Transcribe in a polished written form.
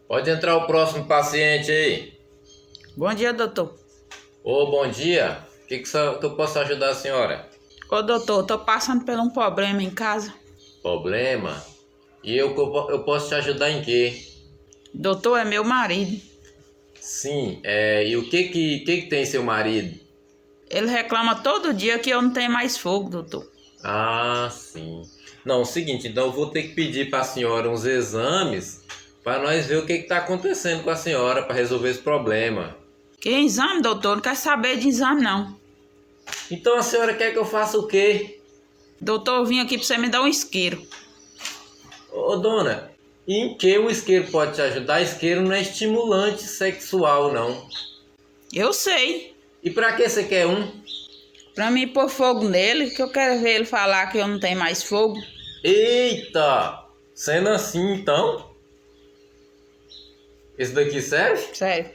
Pode entrar o próximo paciente aí. Bom dia, doutor. Ô, bom dia. O que eu posso ajudar a senhora? Ô, doutor, tô passando por um problema em casa. Problema? E eu posso te ajudar em quê? Doutor, é meu marido. Sim, e o que tem seu marido? Ele reclama todo dia que eu não tenho mais fogo, doutor. Ah, sim. Não, é o seguinte, então eu vou ter que pedir para a senhora uns exames para nós ver o que está acontecendo com a senhora para resolver esse problema. Que exame, doutor? Não quer saber de exame, não. Então a senhora quer que eu faça o quê? Doutor, eu vim aqui pra você me dar um isqueiro. Ô, dona, em que o isqueiro pode te ajudar? Isqueiro não é estimulante sexual, não. Eu sei. E para que você quer um? Pra mim pôr fogo nele, que eu quero ver ele falar que eu não tenho mais fogo. Eita! Sendo assim, então, esse daqui serve? Sério.